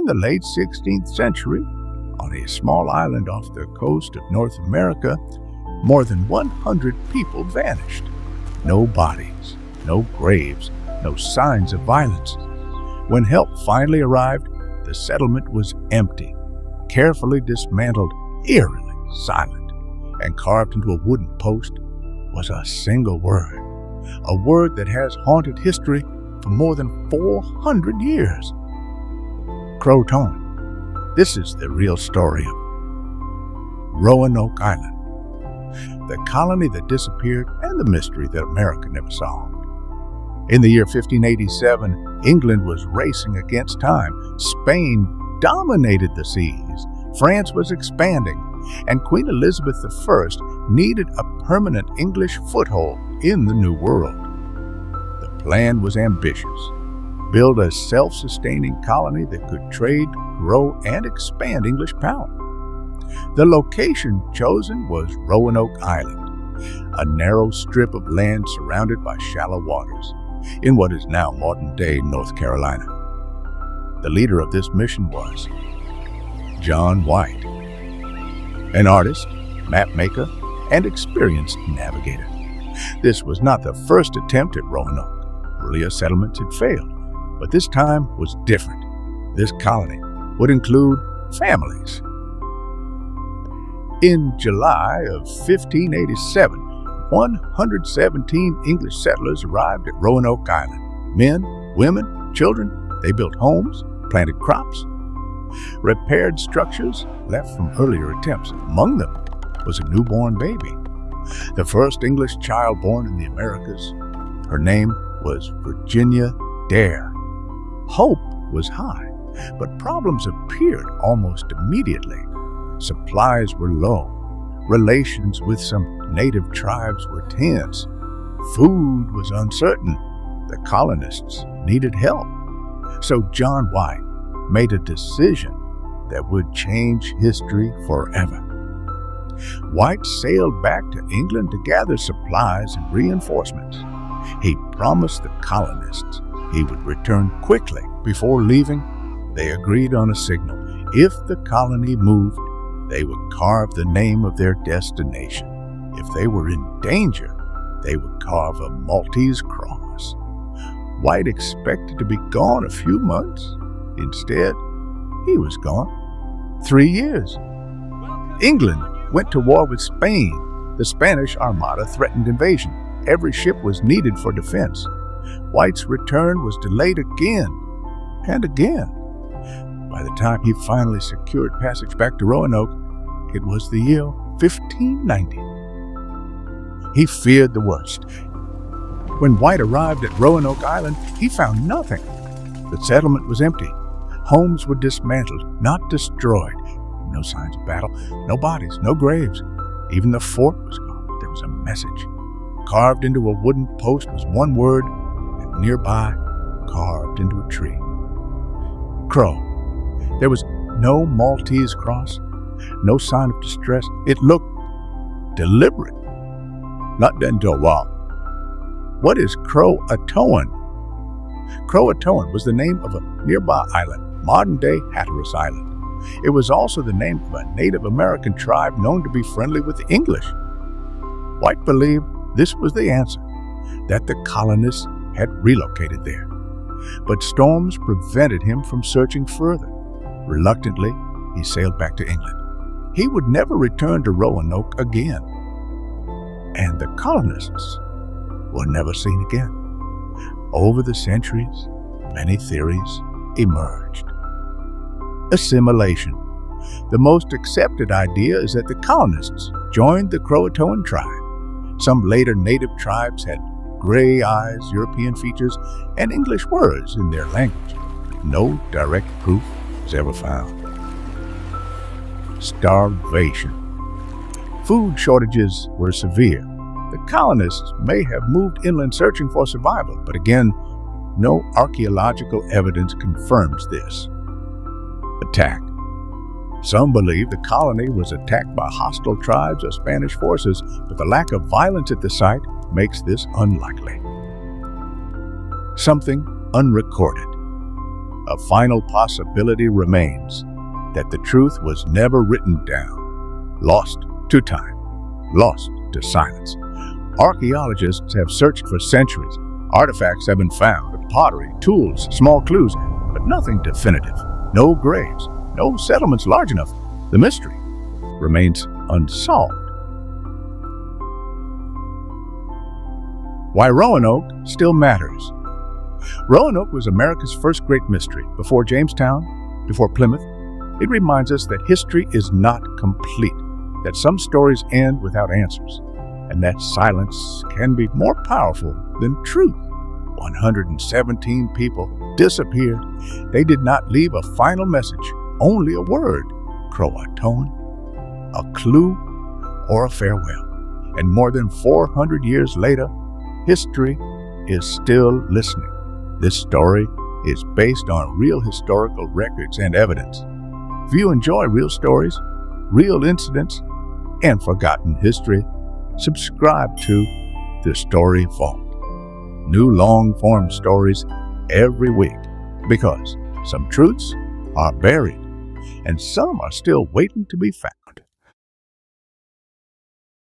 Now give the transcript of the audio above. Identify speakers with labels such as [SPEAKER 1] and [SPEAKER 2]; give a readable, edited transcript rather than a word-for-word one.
[SPEAKER 1] In the late 16th century, on a small island off the coast of North America, more than 100 people vanished. No bodies, no graves, no signs of violence. When help finally arrived, the settlement was empty, carefully dismantled, eerily silent, and carved into a wooden post was a single word, a word that has haunted history for more than 400 years. Croton. This is the real story of Roanoke Island, the colony that disappeared and the mystery that America never solved. In the year 1587, England was racing against time. Spain dominated the seas. France was expanding, and Queen Elizabeth I needed a permanent English foothold in the New World. The plan was ambitious. Build a self-sustaining colony that could trade, grow, and expand English power. The location chosen was Roanoke Island, a narrow strip of land surrounded by shallow waters, in what is now modern-day North Carolina. The leader of this mission was John White, an artist, mapmaker, and experienced navigator. This was not the first attempt at Roanoke. Earlier settlements had failed, but this time was different. This colony would include families. In July of 1587, 117 English settlers arrived at Roanoke Island. Men, women, children, they built homes, planted crops, repaired structures left from earlier attempts. Among them was a newborn baby, the first English child born in the Americas. Her name was Virginia Dare. Hope was high, but problems appeared almost immediately. Supplies were low. Relations with some native tribes were tense. Food was uncertain. The colonists needed help. So John White made a decision that would change history forever. White sailed back to England to gather supplies and reinforcements. He promised the colonists he would return quickly. Before leaving, they agreed on a signal. If the colony moved, they would carve the name of their destination. If they were in danger, they would carve a Maltese cross. White expected to be gone a few months. Instead, he was gone 3 years. England went to war with Spain. The Spanish Armada threatened invasion. Every ship was needed for defense. White's return was delayed again and again. By the time he finally secured passage back to Roanoke, it was the year 1590. He feared the worst. When White arrived at Roanoke Island, he found nothing. The settlement was empty. Homes were dismantled, not destroyed. No signs of battle, no bodies, no graves. Even the fort was gone, but there was a message. Carved into a wooden post was one word, and nearby, carved into a tree. Crow. There was no Maltese cross, no sign of distress. It looked deliberate, not done to a wall. What is Croatoan? Croatoan was the name of a nearby island, modern-day Hatteras Island. It was also the name of a Native American tribe known to be friendly with the English. White believed this was the answer, that the colonists had relocated there. But storms prevented him from searching further. Reluctantly, he sailed back to England. He would never return to Roanoke again. And the colonists were never seen again. Over the centuries, many theories emerged. Assimilation. The most accepted idea is that the colonists joined the Croatoan tribe. Some later native tribes had gray eyes, European features, and English words in their language. No direct proof was ever found. Starvation. Food shortages were severe. The colonists may have moved inland searching for survival, but again, no archaeological evidence confirms this. Attack. Some believe the colony was attacked by hostile tribes or Spanish forces, but the lack of violence at the site makes this unlikely. Something unrecorded. a final possibility remains that the truth was never written down, lost to time, lost to silence. Archaeologists have searched for centuries. Artifacts have been found, pottery, tools, small clues, but nothing definitive. No graves, no settlements large enough. The mystery remains unsolved. Why Roanoke still matters. Roanoke was America's first great mystery. Before Jamestown, before Plymouth, it reminds us that history is not complete, that some stories end without answers, and that silence can be more powerful than truth. 117 people disappeared. They did not leave a final message, only a word, Croatoan, a clue, or a farewell. And more than 400 years later, history is still listening. This story is based on real historical records and evidence. If you enjoy real stories, real incidents, and forgotten history, subscribe to The Story Vault. New long-form stories every week, because some truths are buried and some are still waiting to be found.